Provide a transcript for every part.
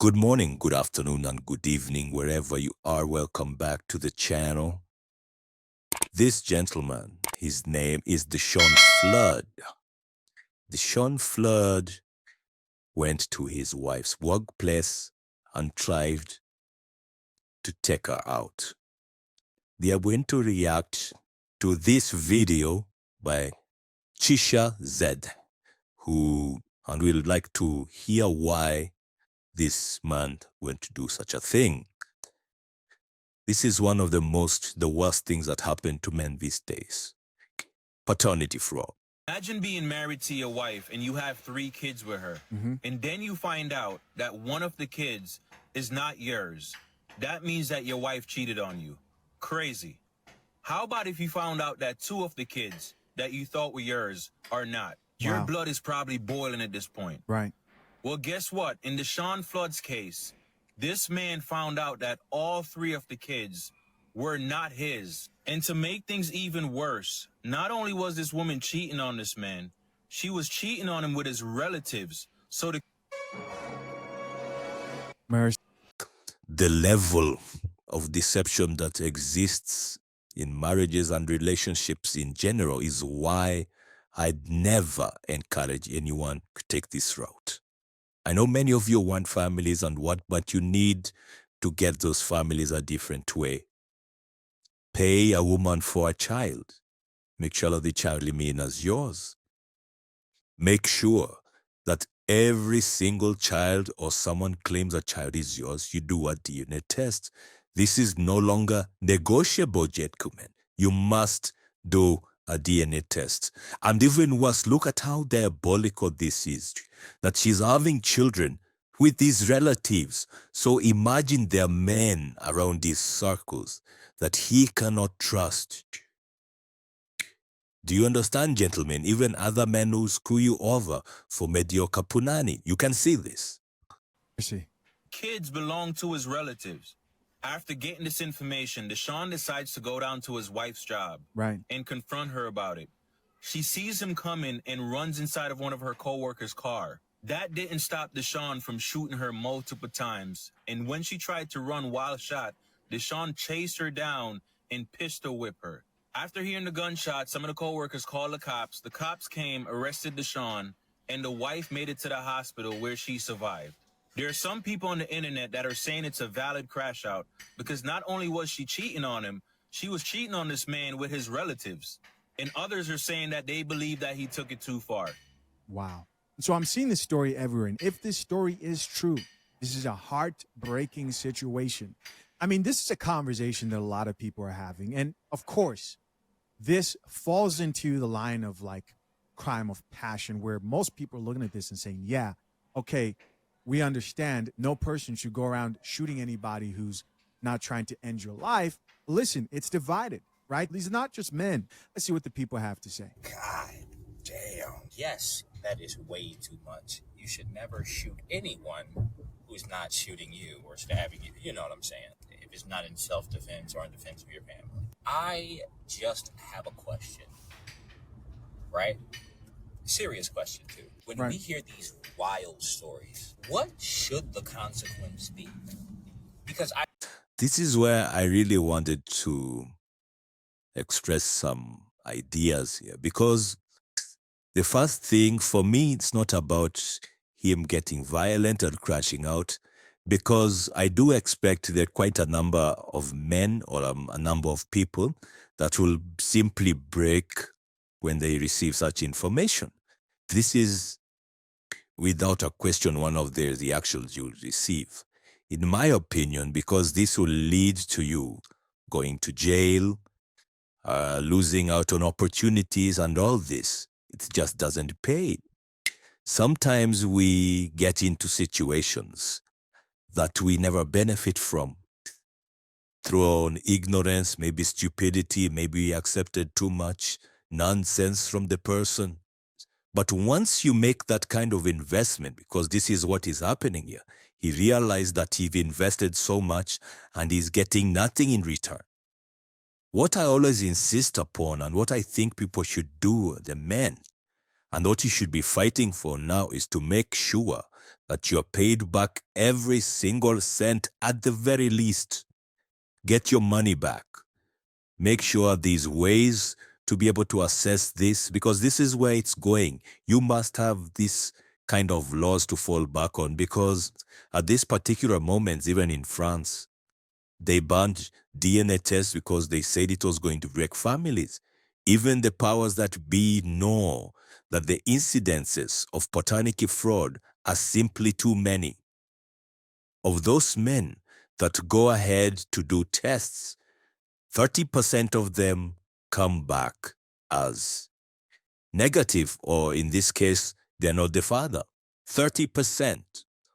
Good morning, good afternoon, and good evening, wherever you are. Welcome back to the channel. This gentleman, his name is Deshawn Flood. Deshawn Flood went to his wife's workplace and tried to take her out. They are going to react to this video by Chisha Z, and we'd like to hear why this man went to do such a thing. This is one of the worst things that happen to men these days. Paternity fraud. Imagine being married to your wife and you have 3 kids with her. And then you find out that one of the kids is not yours. That means that your wife cheated on you. Crazy. How about if you found out that 2 of the kids that you thought were yours are not? Your Wow. blood is probably boiling at this point. Right. Well, guess what? In Deshawn Flood's case, this man found out that all 3 of the kids were not his. And to make things even worse, not only was this woman cheating on this man, she was cheating on him with his relatives. So the Mercy. The level of deception that exists in marriages and relationships in general is why I'd never encourage anyone to take this route. I know many of you want families but you need to get those families a different way. Pay a woman for a child. Make sure that the child remains as yours. Make sure that every single child or someone claims a child is yours, you do a DNA test. This is no longer negotiable, gentlemen. You must do a DNA test. And even worse, look at how diabolical this is, that she's having children with these relatives. So imagine there are men around these circles that he cannot trust. Do you understand, gentlemen? Even other men who screw you over for mediocre punani. You can see this. Mercy. kids belong to his relatives. After getting this information, Deshawn decides to go down to his wife's job Right. and confront her about it. She sees him coming and runs inside of one of her co-workers' car. That didn't stop Deshawn from shooting her multiple times. And when she tried to run while shot, Deshawn chased her down and pistol whipped her. After hearing the gunshot, some of the co-workers called the cops. The cops came, arrested Deshawn, and the wife made it to the hospital where she survived. There are some people on the internet that are saying it's a valid crash out because not only was she cheating on him, she was cheating on this man with his relatives. And others are saying that they believe that he took it too far. Wow. So I'm seeing this story everywhere. And if this story is true, this is a heartbreaking situation. I mean, this is a conversation that a lot of people are having. And of course, this falls into the line of like crime of passion, where most people are looking at this and saying, yeah, okay, we understand no person should go around shooting anybody who's not trying to end your life. Listen, it's divided, right? These are not just men. Let's see what the people have to say. God damn. Yes, that is way too much. You should never shoot anyone who's not shooting you or stabbing you. You know what I'm saying? If it's not in self-defense or in defense of your family. I just have a question, right? Serious question, too. When Right. we hear these wild stories, what should the consequence be? Because This is where I really wanted to express some ideas here, because the first thing for me, it's not about him getting violent and crashing out, because I do expect there are quite a number of men or a number of people that will simply break when they receive such information. This is, without a question, one of the reactions you'll receive. In my opinion, because this will lead to you going to jail, losing out on opportunities and all this. It just doesn't pay. Sometimes we get into situations that we never benefit from through our own ignorance, maybe stupidity, maybe we accepted too much nonsense from the person. But once you make that kind of investment, because this is what is happening here, he realized that he've invested so much and he's getting nothing in return. What I always insist upon and what I think people should do, the men, And what you should be fighting for now is to make sure that you're paid back every single cent at the very least. Get your money back. Make sure these ways to be able to assess this, because this is where it's going. You must have this kind of laws to fall back on, because at this particular moment, even in France, they banned DNA tests because they said it was going to break families. Even the powers that be know that the incidences of paternity fraud are simply too many. Of those men that go ahead to do tests, 30% of them come back as negative, or in this case, they're not the father. 30%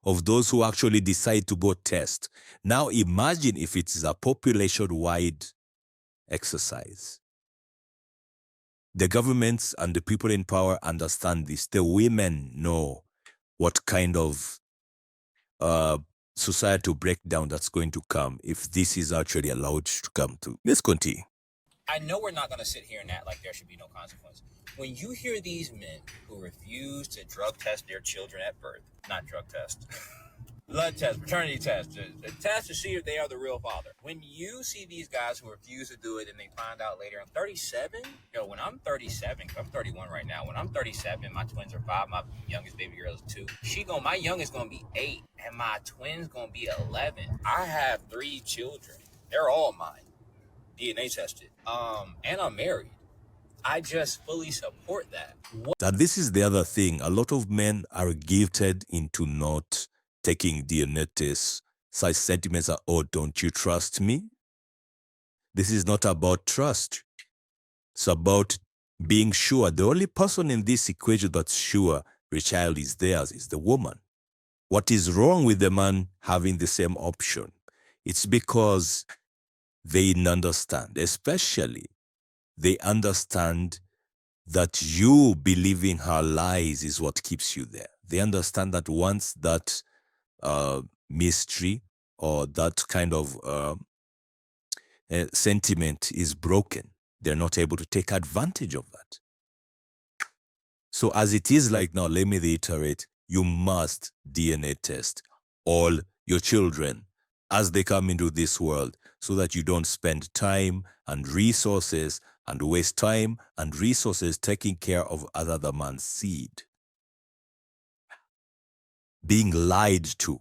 of those who actually decide to go test. Now imagine if it is a population-wide exercise. The governments and the people in power understand this. The women know what kind of societal breakdown that's going to come if this is actually allowed to come to. Let's continue. I know we're not going to sit here and act like there should be no consequence. When you hear these men who refuse to drug test their children at birth, not drug test, blood test, paternity test, the test to see if they are the real father. When you see these guys who refuse to do it and they find out later, I'm 37. When I'm 37, I'm 31 right now. When I'm 37, my twins are 5. My youngest baby girl is 2. My youngest gonna be 8, and my twins gonna be 11. I have 3 children. They're all mine, DNA tested. And I'm married. I just fully support that. That this is the other thing. A lot of men are gifted into not taking DNA tests. Such sentiments are, oh, don't you trust me? This is not about trust. It's about being sure. The only person in this equation that's sure the child is theirs is the woman. What is wrong with the man having the same option? It's because they understand, especially they understand that you believing her lies is what keeps you there. They understand that once that mystery or that kind of sentiment is broken, they're not able to take advantage of that. So as it is like now, let me reiterate, you must DNA test all your children as they come into this world, so that you don't spend time and resources and waste time and resources taking care of another man's seed. Being lied to,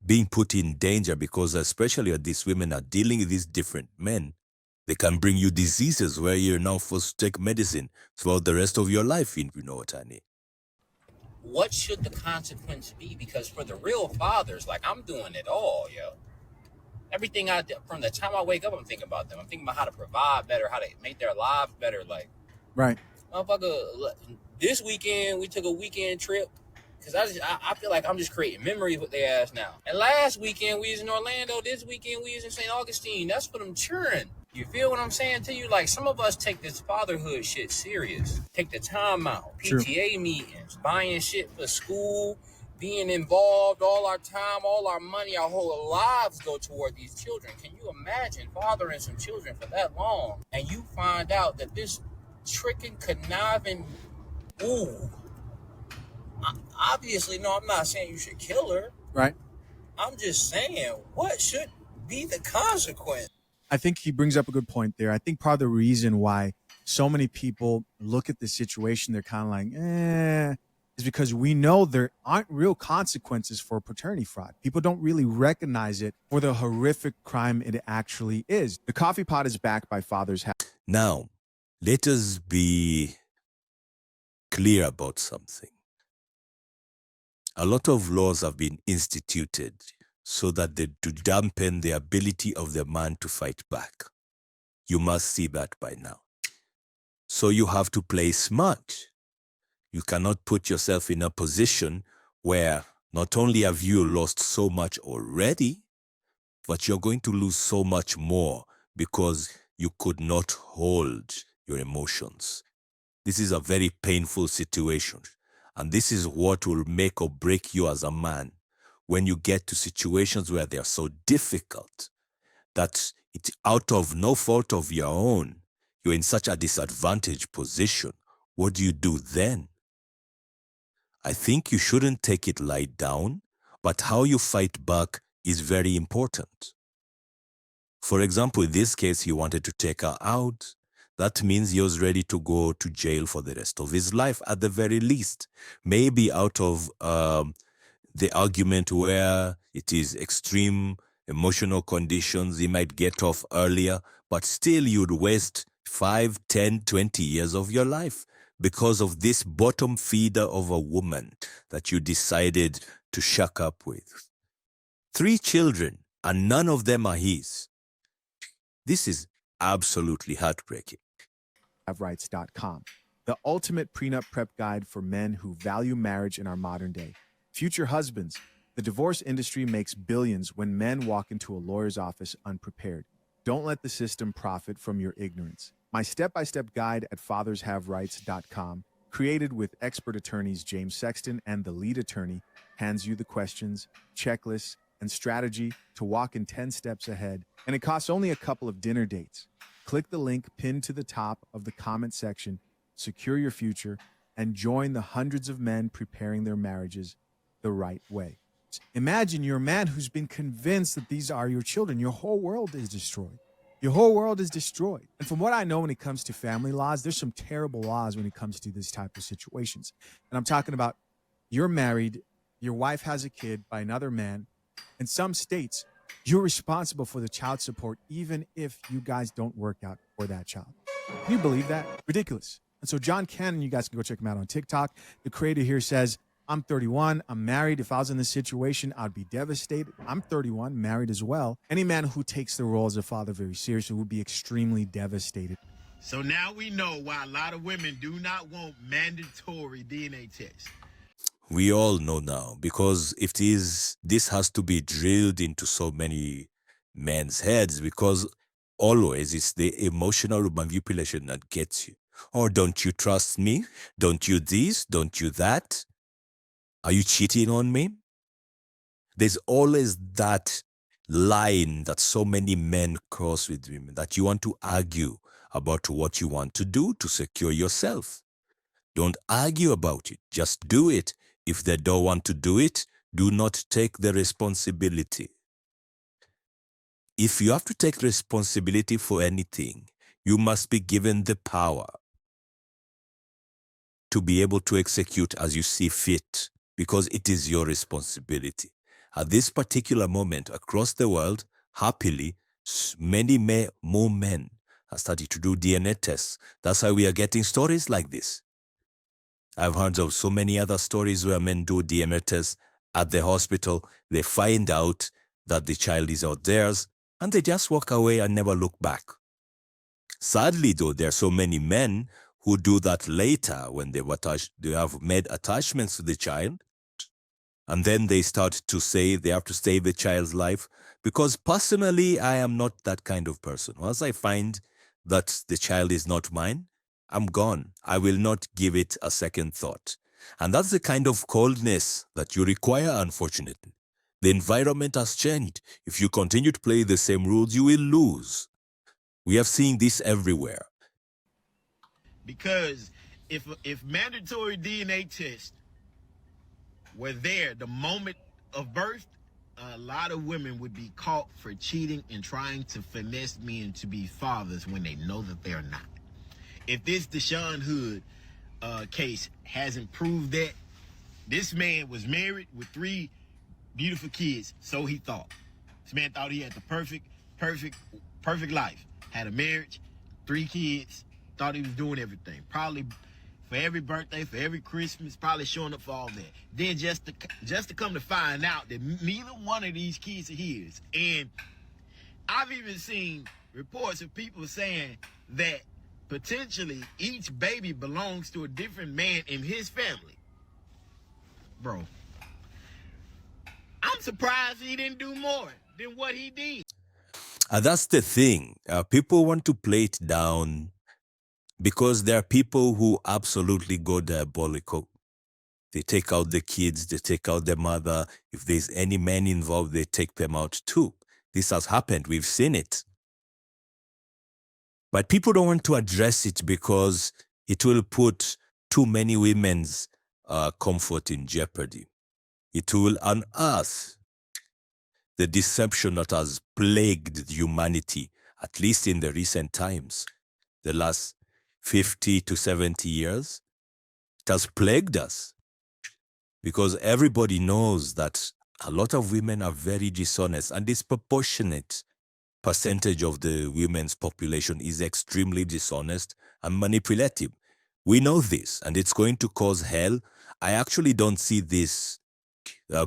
being put in danger, because especially these women are dealing with these different men. They can bring you diseases where you're now forced to take medicine throughout the rest of your life, if you know what I mean. What should the consequence be? Because for the real fathers, like, I'm doing it all, yo. Everything I do, from the time I wake up, I'm thinking about them. I'm thinking about how to provide better, how to make their lives better. Like, Right. motherfucker, this weekend, we took a weekend trip. Because I feel like I'm just creating memories with their ass now. And last weekend, we was in Orlando. This weekend, we was in St. Augustine. That's for them children. You feel what I'm saying to you? Like, some of us take this fatherhood shit serious. Take the time out. PTA True. Meetings, buying shit for school, being involved, all our time, all our money, our whole lives go toward these children. Can you imagine fathering some children for that long? And you find out that this tricking, conniving, obviously, no, I'm not saying you should kill her. Right. I'm just saying, what should be the consequence? I think he brings up a good point there. I think part of the reason why so many people look at the situation, they're kind of like, is because we know there aren't real consequences for paternity fraud. People don't really recognize it for the horrific crime it actually is. The coffee pot is backed by Father's House. Now, let us be clear about something. A lot of laws have been instituted so that to dampen the ability of the man to fight back. You must see that by now. So you have to play smart. You cannot put yourself in a position where not only have you lost so much already, but you're going to lose so much more because you could not hold your emotions. This is a very painful situation. And this is what will make or break you as a man when you get to situations where they are so difficult that it's out of no fault of your own. You're in such a disadvantaged position what do you do then? I think you shouldn't take it light down, but how you fight back is very important. For example, in this case, he wanted to take her out. That means he was ready to go to jail for the rest of his life, at the very least. Maybe out of the argument where it is extreme emotional conditions, he might get off earlier, but still you'd waste 5, 10, 20 years of your life because of this bottom feeder of a woman that you decided to shack up with. 3 children, and none of them are his. This is absolutely heartbreaking. Rights.com, the ultimate prenup prep guide for men who value marriage in our modern day. Future husbands, the divorce industry makes billions when men walk into a lawyer's office unprepared. Don't let the system profit from your ignorance. My step-by-step guide at fathershaverights.com, created with expert attorneys James Sexton and the lead attorney, hands you the questions, checklists, and strategy to walk in 10 steps ahead, and it costs only a couple of dinner dates. Click the link pinned to the top of the comment section, secure your future, and join the hundreds of men preparing their marriages the right way. Imagine you're a man who's been convinced that these are your children. Your whole world is destroyed. Your whole world is destroyed. And from what I know when it comes to family laws, there's some terrible laws when it comes to this type of situations. And I'm talking about you're married, your wife has a kid by another man. In some states, you're responsible for the child support even if you guys don't work out for that child. Can you believe that? Ridiculous. And so John Cannon, you guys can go check him out on TikTok. The creator here says, I'm 31, I'm married. If I was in this situation, I'd be devastated. I'm 31, married as well. Any man who takes the role as a father very seriously would be extremely devastated. So now we know why a lot of women do not want mandatory DNA tests. We all know now, because if this has to be drilled into so many men's heads, because always it's the emotional manipulation that gets you. Oh, don't you trust me? Don't you this? Don't you that? Are you cheating on me? There's always that line that so many men cross with women, that you want to argue about what you want to do to secure yourself. Don't argue about it. Just do it. If they don't want to do it, do not take the responsibility. If you have to take responsibility for anything, you must be given the power to be able to execute as you see fit, because it is your responsibility. At this particular moment, across the world, happily, many more men are starting to do DNA tests. That's why we are getting stories like this. I've heard of so many other stories where men do DNA tests at the hospital. They find out that the child is not theirs, and they just walk away and never look back. Sadly, though, there are so many men who do that later when they have made attachments to the child, and then they start to say they have to save the child's life. Because personally, I am not that kind of person. Once I find that the child is not mine, I'm gone. I will not give it a second thought. And that's the kind of coldness that you require, unfortunately. The environment has changed. If you continue to play the same rules, you will lose. We have seen this everywhere. Because if mandatory DNA tests were there the moment of birth, a lot of women would be caught for cheating and trying to finesse men to be fathers when they know that they are not. If this Deshawn Hood case hasn't proved that, this man was married with 3 beautiful kids, so he thought. This man thought he had the perfect life. Had a marriage, 3 kids, thought he was doing everything. Probably for every birthday, for every Christmas, probably showing up for all that. Then just to come to find out that neither one of these kids are his. And I've even seen reports of people saying that potentially each baby belongs to a different man in his family. Bro, I'm surprised he didn't do more than what he did. That's the thing. People want to play it down because there are people who absolutely go diabolical. They take out the kids, they take out the mother. If there's any men involved, they take them out too. This has happened. We've seen it. But people don't want to address it because it will put too many women's comfort in jeopardy. It will unearth the deception that has plagued humanity, at least in the recent times, the last 50 to 70 years. It has plagued us because everybody knows that a lot of women are very dishonest, and disproportionate percentage of the women's population is extremely dishonest and manipulative. We know this, and it's going to cause hell. I actually don't see this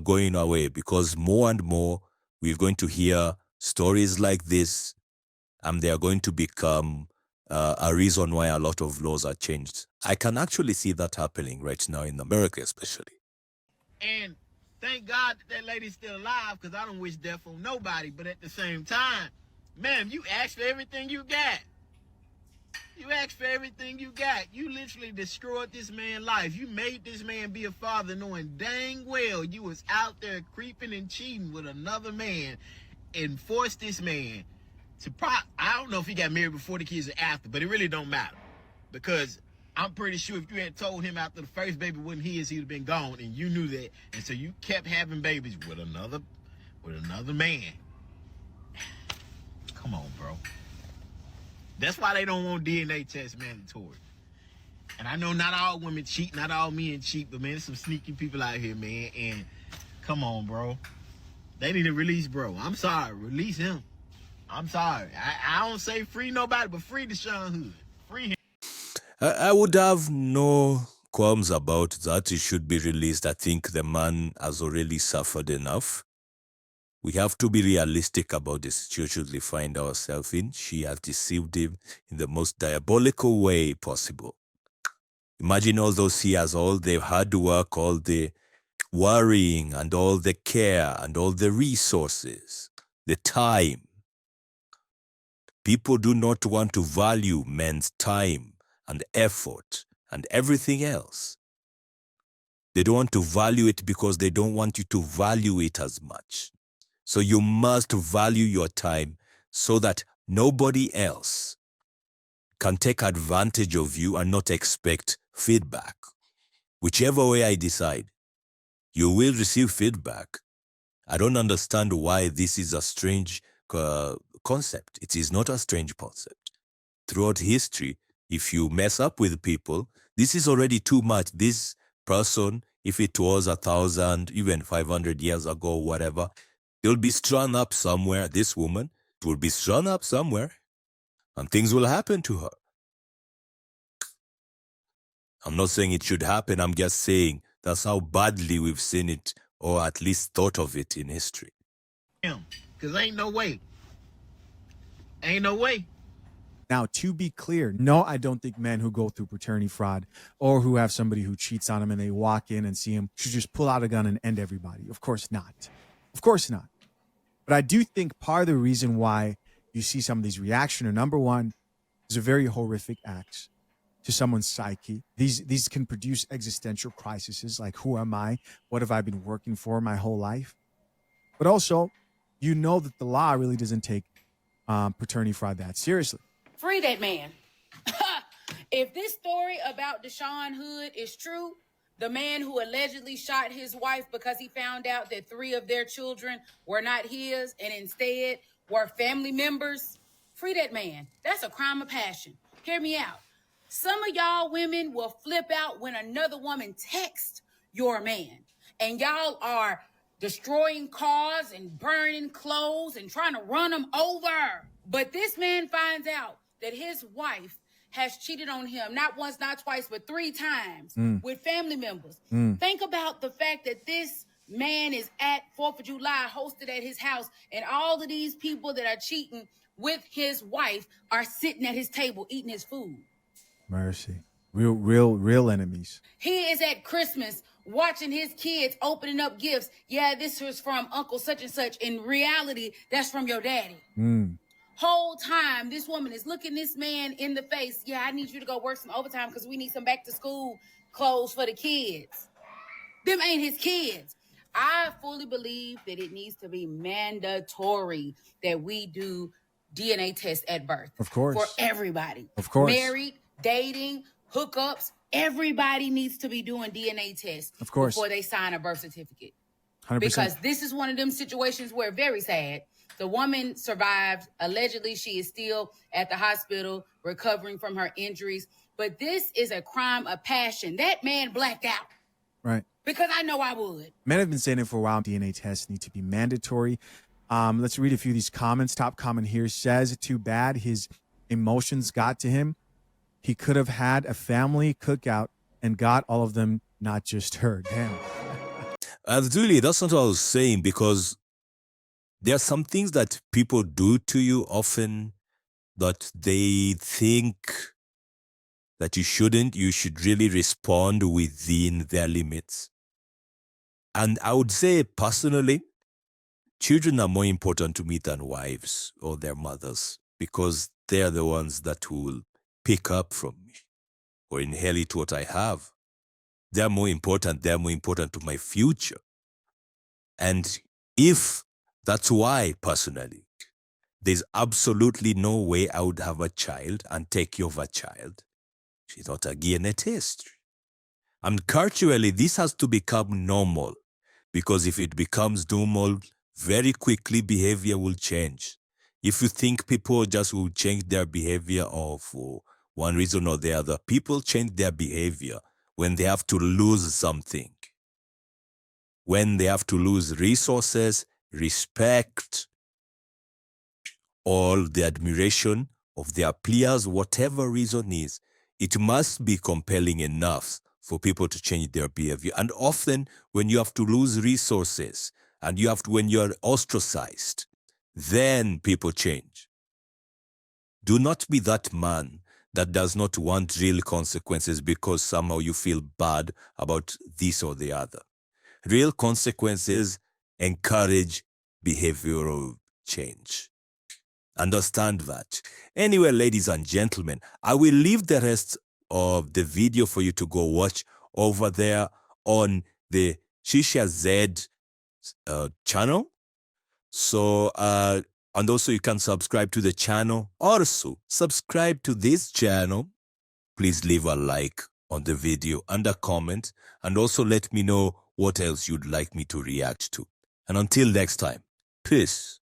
going away, because more and more we're going to hear stories like this, and they are going to become a reason why a lot of laws are changed. I can actually see that happening right now in America, especially. And thank God that lady's still alive, because I don't wish death on nobody. But at the same time, ma'am, you asked for everything you got. You asked for everything you got. You literally destroyed this man's life. You made this man be a father knowing dang well you was out there creeping and cheating with another man, and forced this man to I don't know if he got married before the kids or after, but it really don't matter. Because I'm pretty sure if you had told him after the first baby wasn't his, he'd have been gone, and you knew that. And so you kept having babies with another man. Come on, bro. That's why they don't want DNA tests mandatory. And I know not all women cheat, not all men cheat, but man, there's some sneaky people out here, man. And come on, bro. They need to release bro. I'm sorry. Release him. I'm sorry. I don't say free nobody, but free Deshawn Hood. Free him. I would have no qualms about that. He should be released. I think the man has already suffered enough. We have to be realistic about the situation we find ourselves in. She has deceived him in the most diabolical way possible. Imagine all those years, all the hard work, all the worrying, and all the care, and all the resources, the time. People do not want to value men's time and effort and everything else. They don't want to value it because they don't want you to value it as much. So you must value your time so that nobody else can take advantage of you and not expect feedback. Whichever way I decide, you will receive feedback. I don't understand why this is a strange concept. It is not a strange concept. Throughout history, if you mess up with people, this is already too much. This person, if it was 1,000, even 500 years ago, whatever, they'll be strung up somewhere. This woman will be strung up somewhere, and things will happen to her. I'm not saying it should happen. I'm just saying that's how badly we've seen it, or at least thought of it in history. Because ain't no way. Ain't no way. Now, to be clear, no, I don't think men who go through paternity fraud or who have somebody who cheats on them and they walk in and see him should just pull out a gun and end everybody. Of course not. Of course not. But I do think part of the reason why you see some of these reactions are, number one, is a very horrific acts to someone's psyche. These can produce existential crises like, who am I? What have I been working for my whole life? But also, you know that the law really doesn't take paternity fraud that seriously. Free that man. If this story about Deshawn Hood is true, the man who allegedly shot his wife because he found out that 3 of their children were not his and instead were family members, free that man. That's a crime of passion. Hear me out. Some of y'all women will flip out when another woman texts your man, and y'all are destroying cars and burning clothes and trying to run them over. But this man finds out that his wife has cheated on him, not once, not twice, but 3 times with family members. Think about the fact that this man is at 4th of July, hosted at his house, and all of these people that are cheating with his wife are sitting at his table eating his food. Mercy. Real enemies. He is at Christmas watching his kids opening up gifts. Yeah, this was from Uncle such and such. In reality, that's from your daddy. Whole time, this woman is looking this man in the face. Yeah, I need you to go work some overtime because we need some back to school clothes for the kids. Them ain't his kids. I fully believe that it needs to be mandatory that we do DNA tests at birth. Of course. For everybody. Of course. Married, dating, hookups, everybody needs to be doing DNA tests Of course. before they sign a birth certificate. 100%. Because this is one of them situations where, very sad, the woman survived. Allegedly, she is still at the hospital recovering from her injuries. But this is a crime of passion. That man blacked out. Right. Because I know I would. Men have been saying it for a while. DNA tests need to be mandatory. Let's read a few of these comments. Top comment here says, too bad his emotions got to him. He could have had a family cookout and got all of them, not just her. Damn. Really, that's not what I was saying, because there are some things that people do to you often that they think that you shouldn't. You should really respond within their limits. And I would say, personally, children are more important to me than wives or their mothers, because they are the ones that will pick up from me or inherit what I have. They're more important. They're more important to my future. And if that's why, personally, there's absolutely no way I would have a child and take care of a child. She's not a DNA test. And culturally, this has to become normal, because if it becomes normal, very quickly behavior will change. If you think people just will change their behavior for one reason or the other, people change their behavior when they have to lose something. When they have to lose resources, respect, or the admiration of their peers, whatever reason is, it must be compelling enough for people to change their behavior. And often when you have to lose resources and when you're ostracized, then people change. Do not be that man that does not want real consequences because somehow you feel bad about this or the other. Real consequences encourage behavioral change. Understand that. Anyway, ladies and gentlemen, I will leave the rest of the video for you to go watch over there on the Shisha Z channel. So, and also you can subscribe to the channel. Also, subscribe to this channel. Please leave a like on the video and a comment, and also let me know what else you'd like me to react to. And until next time, peace.